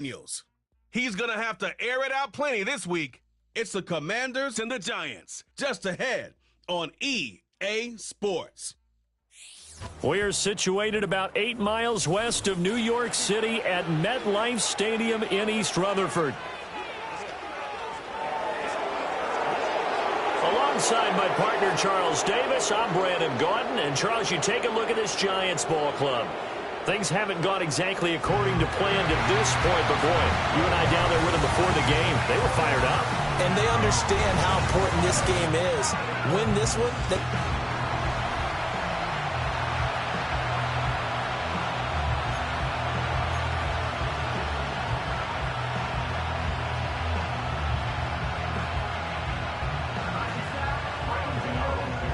Daniels. He's going to have to air it out plenty this week. It's the Commanders and the Giants, just ahead on EA Sports. We're situated about 8 miles west of New York City at MetLife Stadium in East Rutherford. Alongside my partner, Charles Davis, I'm Brandon Gaudin. And, Charles, you take a look at this Giants ball club. Things haven't gone exactly according to plan to this point, but, boy, you and I down there with them before the game, they were fired up. And they understand how important this game is. Win this one,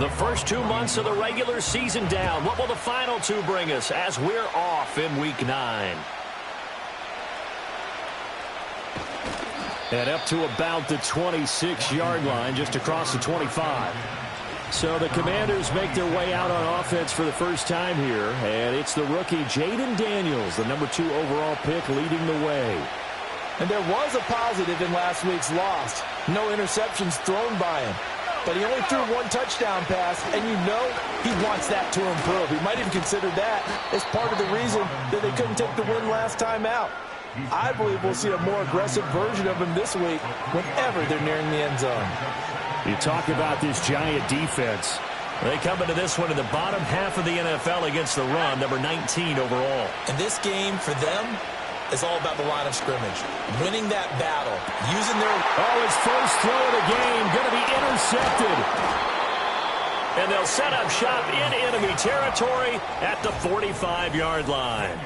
The first 2 months of the regular season down. What will the final 2 bring us as we're off in Week 9? And up to about the 26-yard line, just across the 25. So the Commanders make their way out on offense for the first time here. And it's the rookie Jayden Daniels, the number 2 overall pick, leading the way. And there was a positive in last week's loss. No interceptions thrown by him. But he only threw 1 touchdown pass, and you know he wants that to improve. He might even consider that as part of the reason that they couldn't take the win last time out. I believe we'll see a more aggressive version of him this week whenever they're nearing the end zone. You talk about this Giant defense. They come into this one in the bottom half of the NFL against the run, number 19 overall. And this game for them is all about the line of scrimmage. Winning that battle, using their... Oh, his first throw of the game going to be intercepted. And they'll set up shop in enemy territory at the 45-yard line.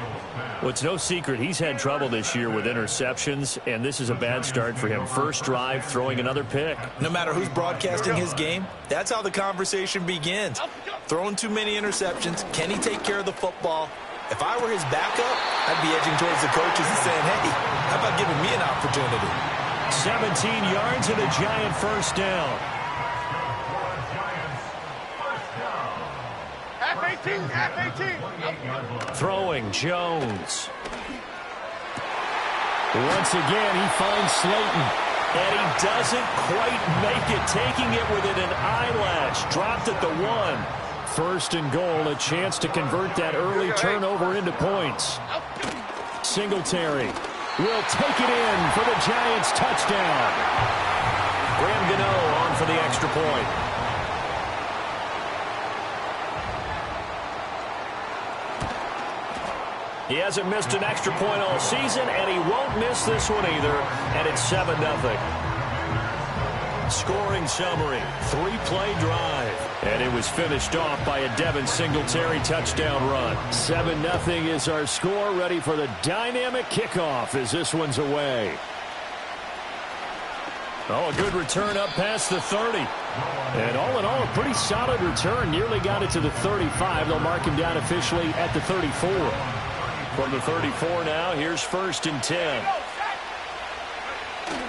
Well, it's no secret he's had trouble this year with interceptions, and this is a bad start for him. First drive, throwing another pick. No matter who's broadcasting his game, that's how the conversation begins. Throwing too many interceptions, can he take care of the football? If I were his backup, I'd be edging towards the coaches and saying, hey, how about giving me an opportunity? 17 yards and a Giant first down. Half 18, half 18. Throwing Jones. Once again, he finds Slayton. And he doesn't quite make it, taking it within an eyelash. Dropped at the 1. First and goal, a chance to convert that early turnover into points. Singletary will take it in for the Giants' touchdown. Graham Gano on for the extra point. He hasn't missed an extra point all season, and he won't miss this one either, and it's 7-0. Scoring summary, 3-play drive. And it was finished off by a Devin Singletary touchdown run. 7-0 is our score, ready for the dynamic kickoff as this one's away. Oh, a good return up past the 30. And all in all, a pretty solid return. Nearly got it to the 35. They'll mark him down officially at the 34. From the 34 now, here's 1st and 10.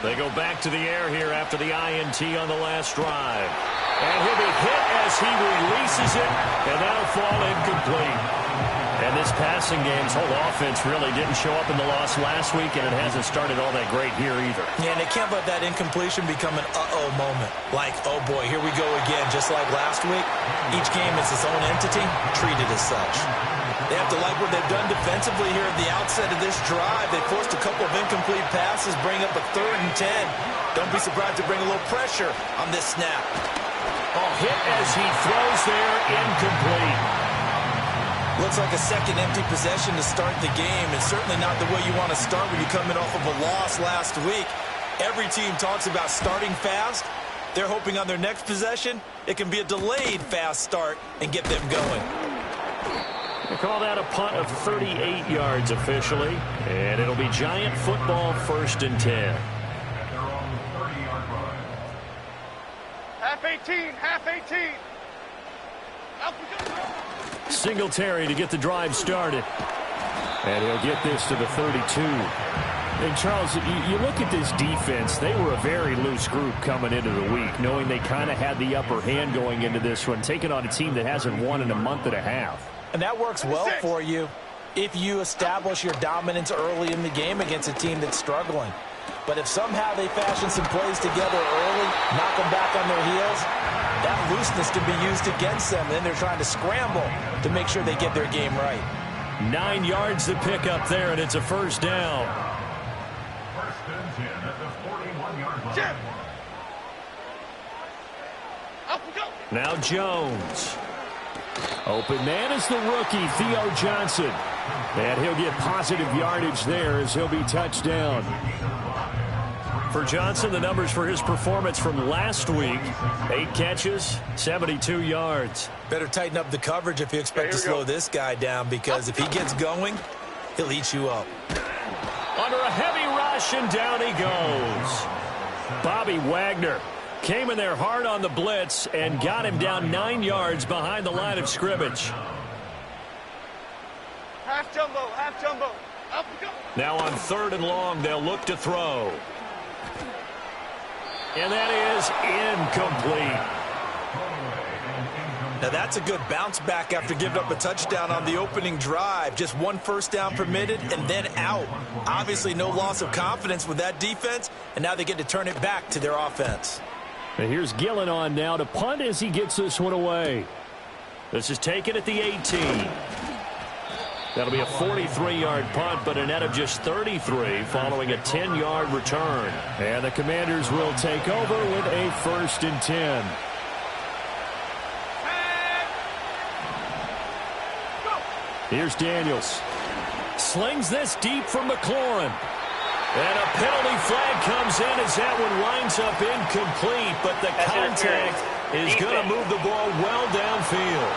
They go back to the air here after the INT on the last drive. And he'll be hit as he releases it, and that'll fall incomplete. And this passing game's whole offense really didn't show up in the loss last week, and it hasn't started all that great here either. Yeah, and they can't let that incompletion become an uh-oh moment. Like, oh boy, here we go again, just like last week. Each game is its own entity, treated as such. They have to like what they've done defensively here at the outset of this drive. They forced a couple of incomplete passes, bring up a 3rd and 10. Don't be surprised to bring a little pressure on this snap. Oh, hit as he throws there, incomplete. Looks like a second empty possession to start the game, and certainly not the way you want to start when you're coming off of a loss last week. Every team talks about starting fast. They're hoping on their next possession, it can be a delayed fast start and get them going. They call that a punt of 38 yards officially, and it'll be Giant football, 1st and 10. Half 18, half 18. Singletary to get the drive started. And he'll get this to the 32. And, Charles, you look at this defense, they were a very loose group coming into the week, knowing they kind of had the upper hand going into this one, taking on a team that hasn't won in a month and a half. And that works well for you if you establish your dominance early in the game against a team that's struggling. But if somehow they fashion some plays together early, knock them back on their heels, that looseness can be used against them. Then they're trying to scramble to make sure they get their game right. 9 yards to pick up there, and it's a first down. First and 10 at the 41-yard line. Jim. Up we go. Now Jones. Open man is the rookie, Theo Johnson. And he'll get positive yardage there as he'll be touched down. For Johnson, the numbers for his performance from last week: 8 catches, 72 yards. Better tighten up the coverage if you expect to slow this guy down, because if he gets going, he'll eat you up. Under a heavy rush, and down he goes. Bobby Wagner came in there hard on the blitz and got him down 9 yards behind the line of scrimmage. Half jumbo, half jumbo. Up we go. Now on 3rd and long, they'll look to throw. And that is incomplete. Now that's a good bounce back after giving up a touchdown on the opening drive. Just 1 first down permitted and then out. Obviously no loss of confidence with that defense, and now they get to turn it back to their offense. And here's Gillen on now to punt as he gets this one away. This is taken at the 18. That'll be a 43-yard punt, but a net of just 33 following a 10-yard return. And the Commanders will take over with a 1st and 10. Here's Daniels. Slings this deep from McLaurin. And a penalty flag comes in as that one winds up incomplete, but the contact is going to move the ball well downfield.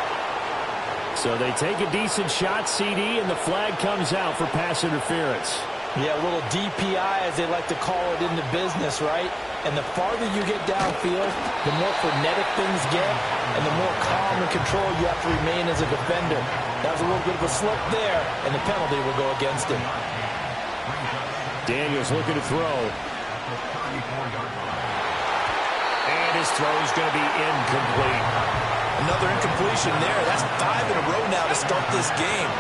So they take a decent shot, CD, and the flag comes out for pass interference. Yeah, a little DPI, as they like to call it in the business, right? And the farther you get downfield, the more frenetic things get, and the more calm and control you have to remain as a defender. That was a little bit of a slip there, and the penalty will go against him. Daniels looking to throw. And his throw is going to be incomplete. Another incompletion there. That's 5 in a row now to start this game.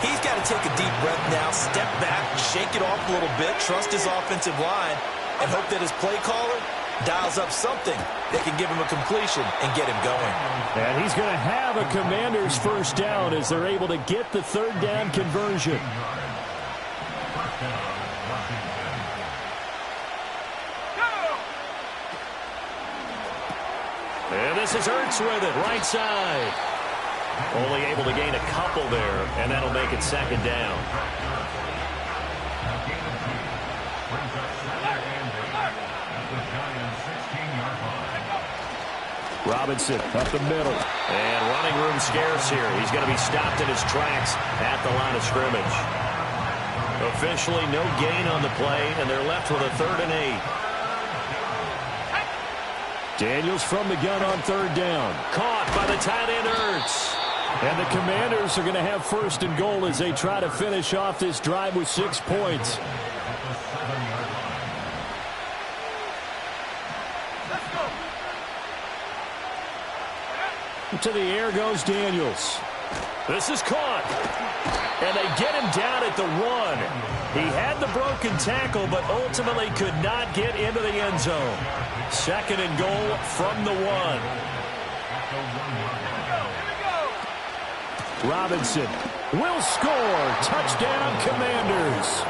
He's got to take a deep breath now, step back, shake it off a little bit, trust his offensive line, and hope that his play caller dials up something that can give him a completion and get him going. And he's going to have a Commanders first down as they're able to get the 3rd down conversion. And this is Ertz with it, right side. Only able to gain a couple there, and that'll make it 2nd down. Robinson up the middle. And running room scarce here. He's going to be stopped in his tracks at the line of scrimmage. Officially no gain on the play, and they're left with a 3rd and 8. Daniels from the gun on 3rd down. Caught by the tight end Ertz. And the Commanders are going to have 1st and goal as they try to finish off this drive with 6 points. To the air goes Daniels. This is caught. And they get him down at the 1. He had the broken tackle, but ultimately could not get into the end zone. 2nd and goal from the 1. Robinson will score. Touchdown, Commanders.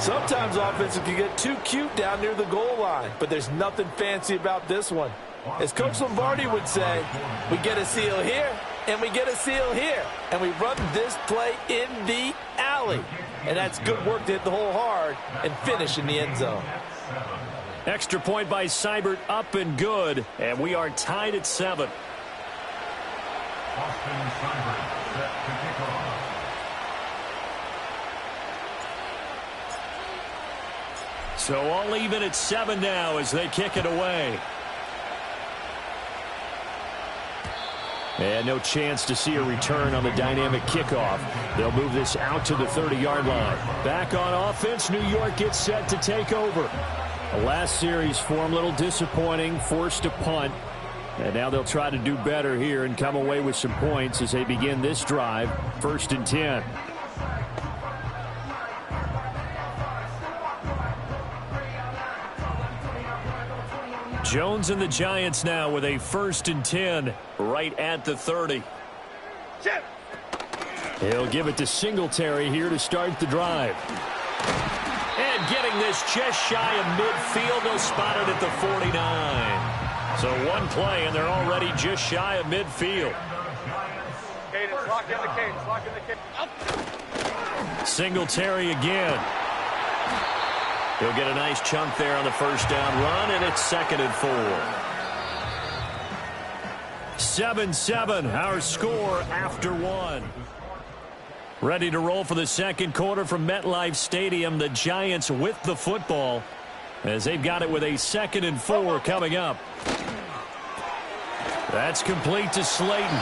Sometimes offenses can get too cute down near the goal line, but there's nothing fancy about this one. As Coach Lombardi would say, we get a seal here, and we get a seal here, and we run this play in the alley. And that's good work to hit the hole hard and finish in the end zone. Extra point by Seibert, up and good, and we are tied at 7. Austin Seibert set to kick off. So all even at 7 now as they kick it away. And no chance to see a return on the dynamic kickoff. They'll move this out to the 30-yard line. Back on offense, New York gets set to take over. The last series for them, a little disappointing, forced to punt. And now they'll try to do better here and come away with some points as they begin this drive, 1st and 10. Jones and the Giants now with a 1st and 10 right at the 30. Chip. He'll give it to Singletary here to start the drive. And getting this just shy of midfield, they'll spot it at the 49. So one play, and they're already just shy of midfield. Cadence, lock in the cadence, lock in the cadence. Up. Singletary again. He'll get a nice chunk there on the 1st down run, and it's 2nd and 4. 7-7, our score after 1. Ready to roll for the 2nd quarter from MetLife Stadium. The Giants with the football as they've got it with a 2nd and 4 coming up. That's complete to Slayton.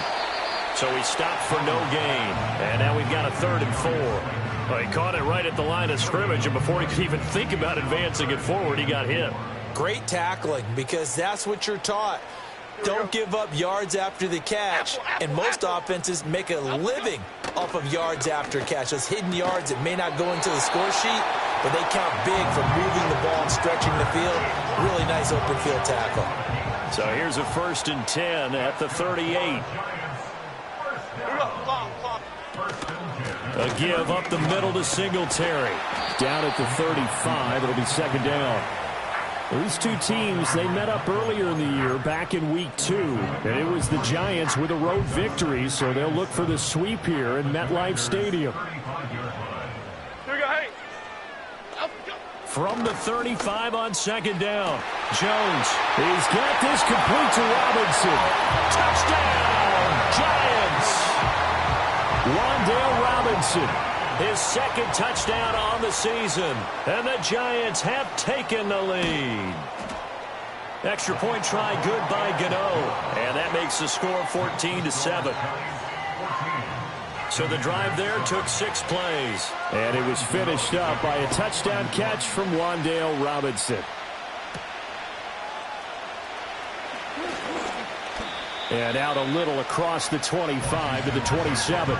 So he stopped for no gain. And now we've got a 3rd and 4. Well, he caught it right at the line of scrimmage, and before he could even think about advancing it forward, he got hit. Great tackling, because that's what you're taught. Don't give up yards after the catch. And most offenses make a living off of yards after catch. Those hidden yards that may not go into the score sheet, but they count big for moving the ball and stretching the field. Really nice open field tackle. So here's a 1st and 10 at the 38. A give up the middle to Singletary. Down at the 35, it'll be 2nd down. These two teams, they met up earlier in the year, back in week 2. And it was the Giants with a road victory, so they'll look for the sweep here in MetLife Stadium. From the 35 on 2nd down, Jones. He's got this complete to Robinson. Touchdown, Giants! Wan'Dale Robinson, his 2nd touchdown on the season. And the Giants have taken the lead. Extra point try good by Gano. And that makes the score 14-7. So the drive there took 6 plays. And it was finished up by a touchdown catch from Wan'Dale Robinson. And out a little across the 25 to the 27.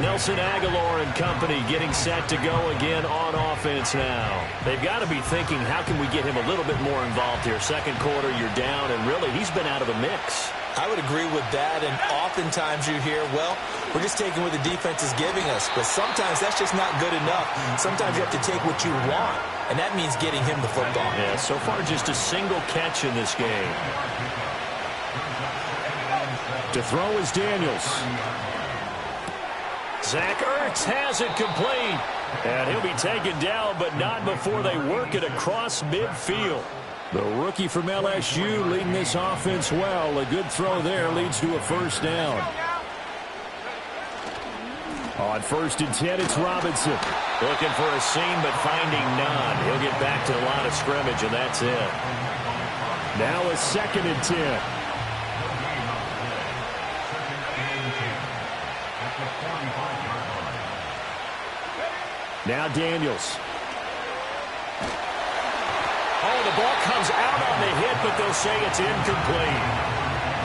Nelson Aguilar and company getting set to go again on offense now. They've got to be thinking, how can we get him a little bit more involved here? 2nd quarter, you're down, and really, he's been out of the mix. I would agree with that, and oftentimes you hear, well, we're just taking what the defense is giving us. But sometimes that's just not good enough. Sometimes you have to take what you want, and that means getting him the football. Yeah, so far just a single catch in this game. To throw is Daniels. Zach Ertz has it complete. And he'll be taken down, but not before they work it across midfield. The rookie from LSU leading this offense well. A good throw there leads to a 1st down. On 1st and 10, it's Robinson. Looking for a seam, but finding none. He'll get back to the line of scrimmage, and that's it. Now a 2nd and 10. Now Daniels. Oh, the ball comes out on the hit, but they'll say it's incomplete.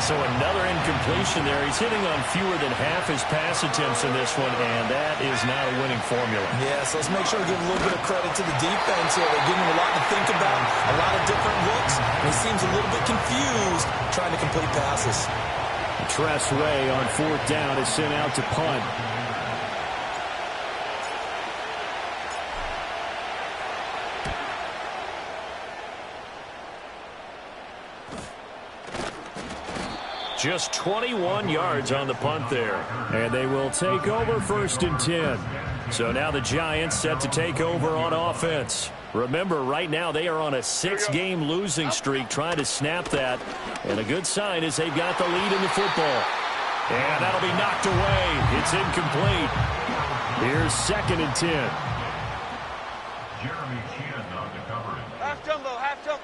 So another incompletion there. He's hitting on fewer than half his pass attempts in this one, and that is not a winning formula. Yes, let's make sure to give a little bit of credit to the defense here. They're giving him a lot to think about, a lot of different looks, and he seems a little bit confused trying to complete passes. Tress Ray on 4th down is sent out to punt. Just 21 yards on the punt there. And they will take over 1st and 10. So now the Giants set to take over on offense. Remember, right now they are on a 6-game losing streak, trying to snap that. And a good sign is they've got the lead in the football. And that'll be knocked away. It's incomplete. Here's 2nd and 10. Jeremy Chin on the coverage. Half jumbo, half jumbo.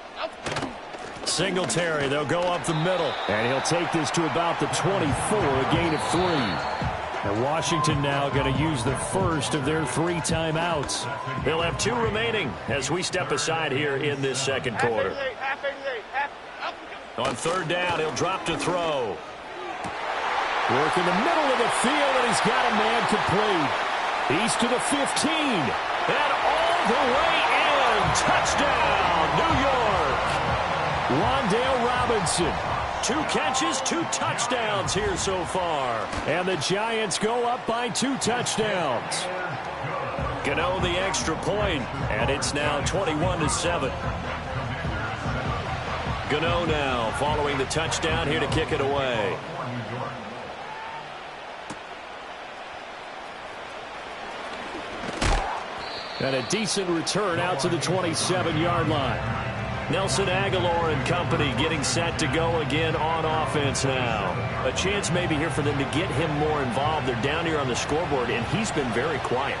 Singletary, they'll go up the middle. And he'll take this to about the 24, a gain of 3. And Washington now going to use the first of their 3 timeouts. They'll have 2 remaining as we step aside here in this 2nd quarter. Half 88, half 88, On 3rd down, he'll drop to throw. Work in the middle of the field, and he's got a man complete. He's to the 15. And all the way in. Touchdown, New York. Wan'Dale Robinson. 2 catches, 2 touchdowns here so far. And the Giants go up by 2 touchdowns. Gano the extra point, and it's now 21-7. Gano now following the touchdown here to kick it away. And a decent return out to the 27-yard line. Nelson Aguilar and company getting set to go again on offense now. A chance maybe here for them to get him more involved. They're down here on the scoreboard, and he's been very quiet.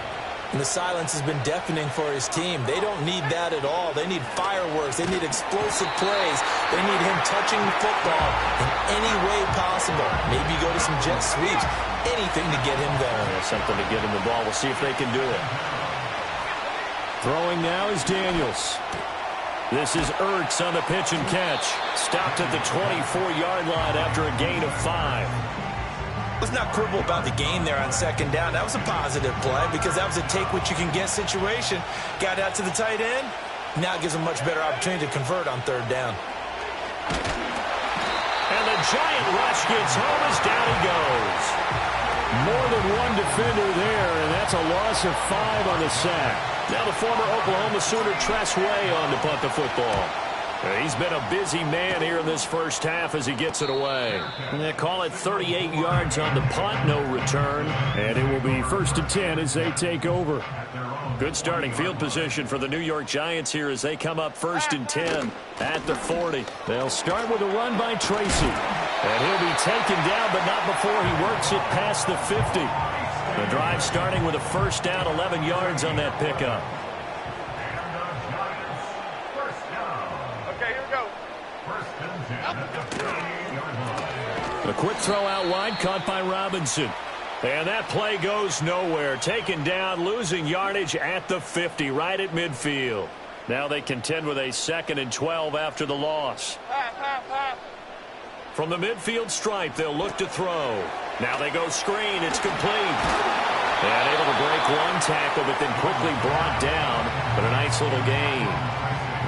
And the silence has been deafening for his team. They don't need that at all. They need fireworks. They need explosive plays. They need him touching the football in any way possible. Maybe go to some jet sweeps. Anything to get him going. Yeah, something to get him the ball. We'll see if they can do it. Throwing now is Daniels. This is Ertz on the pitch and catch. Stopped at the 24-yard line after a gain of 5. Let's not quibble about the gain there on second down. That was a positive play because that was a take-what-you-can-get situation. Got out to the tight end. Now gives him a much better opportunity to convert on third down. And the giant rush gets home as down he goes. More than one defender there, and that's a loss of 5 on the sack. Now the former Oklahoma Sooner Tress Way on to punt the football. He's been a busy man here in this first half as he gets it away. And they call it 38 yards on the punt, no return. And it will be 1st and 10 as they take over. Good starting field position for the New York Giants here as they come up 1st and 10 at the 40. They'll start with a run by Tracy. And he'll be taken down, but not before he works it past the 50. The drive starting with a first down, 11 yards on that pickup. Okay, here we go. A quick throw out wide, caught by Robinson. And that play goes nowhere. Taken down, losing yardage at the 50, right at midfield. Now they contend with a 2nd and 12 after the loss. From the midfield stripe, they'll look to throw. Now they go screen. It's complete. And able to break one tackle, but then quickly brought down. But a nice little gain.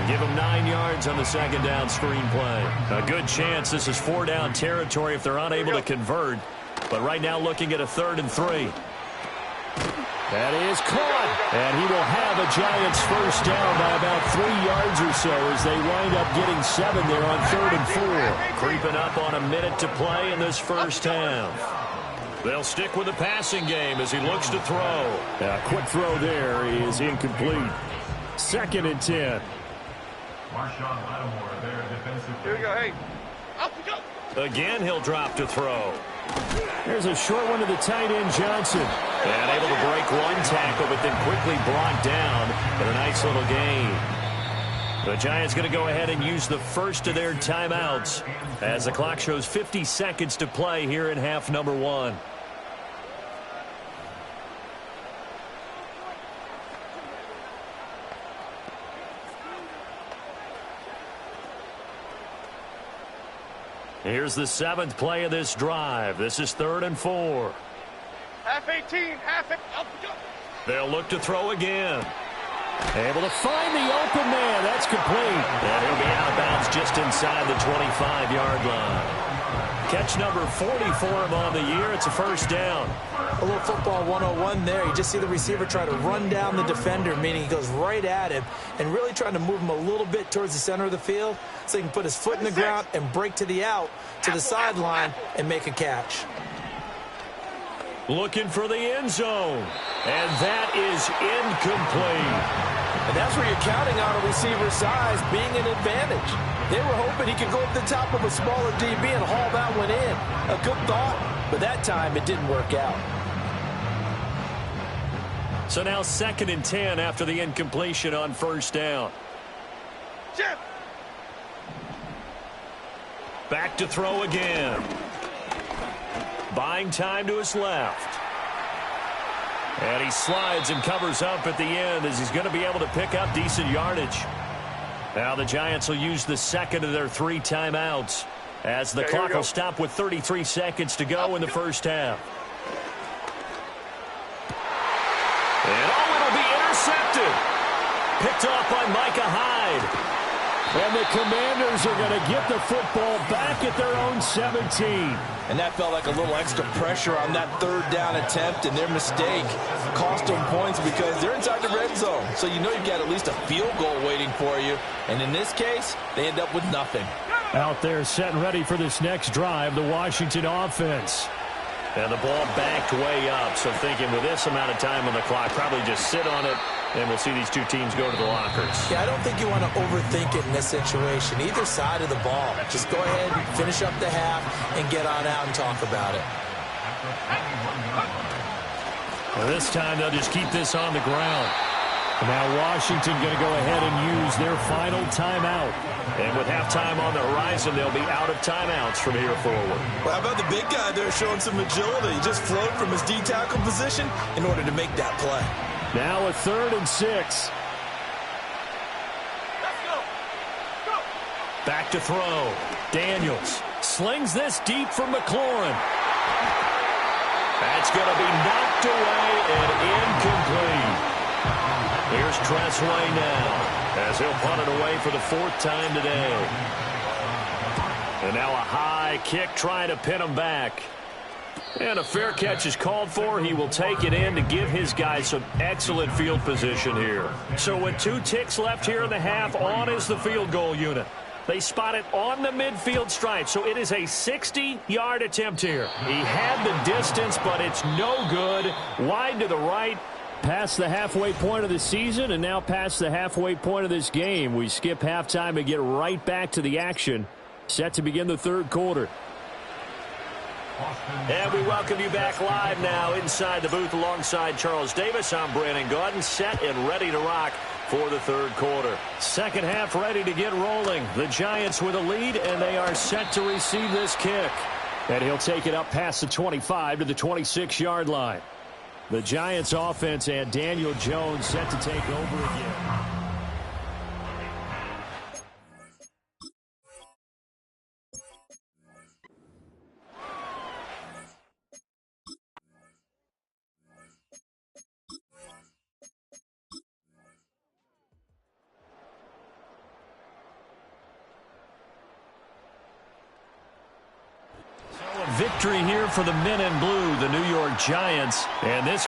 Give them 9 yards on the second down screen play. A good chance this is 4-down territory if they're unable to convert. But right now looking at a 3rd and 3. That is caught. And he will have a Giants first down by about 3 yards or so as they wind up getting 7 there on 3rd and 4. Creeping up on a minute to play in this first half. They'll stick with the passing game as he looks to throw. A quick throw there is incomplete. 2nd and 10. Marshawn Lattimore, their defensive. Here we go, hey. Up we go. Again, he'll drop to throw. There's a short one to the tight end, Johnson. And able to break one tackle, but then quickly brought down. But a nice little gain. The Giants going to go ahead and use the first of their timeouts as the clock shows 50 seconds to play here in half number 1. Here's the 7th play of this drive. This is 3rd and 4. Half 18, half 8. Up we go. They'll look to throw again. Able to find the open man. That's complete. And he'll be out of bounds just inside the 25-yard line. Catch number 40 for him on the year. It's a first down. A little football 101 there. You just see the receiver try to run down the defender, meaning he goes right at him and really trying to move him a little bit towards the center of the field so he can put his foot in the ground and break to the out, to the sideline, and make a catch. Looking for the end zone. And that is incomplete. And that's where you're counting on a receiver's size being an advantage. They were hoping he could go up the top of a smaller DB and haul that one in. A good thought, but that time it didn't work out. So now 2nd and 10 after the incompletion on first down. Jim. Back to throw again. Buying time to his left. And he slides and covers up at the end as he's going to be able to pick up decent yardage. Now the Giants will use the 2nd of their 3 timeouts as the clock will stop with 33 seconds to go in the first half. And it'll be intercepted. Picked off by Micah Hyde. And the Commanders are going to get the football back at their own 17. And that felt like a little extra pressure on that third down attempt, and their mistake cost them points because they're inside the red zone. So you know you've got at least a field goal waiting for you. And in this case, they end up with nothing. Out there set and ready for this next drive, the Washington offense. And the ball backed way up, so thinking with this amount of time on the clock, probably just sit on it, and we'll see these two teams go to the lockers. Yeah, I don't think you want to overthink it in this situation. Either side of the ball. Just go ahead and finish up the half and get on out and talk about it. Well, this time they'll just keep this on the ground. Now Washington going to go ahead and use their final timeout. And with halftime on the horizon, they'll be out of timeouts from here forward. Well, how about the big guy there showing some agility? He just flowed from his D-tackle position in order to make that play. Now a 3rd and 6. Let's go. Go. Back to throw. Daniels slings this deep from McLaurin. That's going to be knocked away and incomplete. Here's Tressway now as he'll punt it away for the 4th time today. And now a high kick trying to pin him back. And a fair catch is called for. He will take it in to give his guys some excellent field position here. So with 2 ticks left here in the half, on is the field goal unit. They spot it on the midfield stripe, so it is a 60-yard attempt here. He had the distance, but it's no good. Wide to the right. Past the halfway point of the season and now past the halfway point of this game. We skip halftime and get right back to the action. Set to begin the 3rd quarter. And we welcome you back live now inside the booth alongside Charles Davis. I'm Brandon Gaudin, set and ready to rock for the 3rd quarter. Second half ready to get rolling. The Giants with a lead, and they are set to receive this kick. And he'll take it up past the 25 to the 26-yard line. The Giants offense and Daniel Jones set to take over again. Victory here for the men in blue, the New York Giants, and this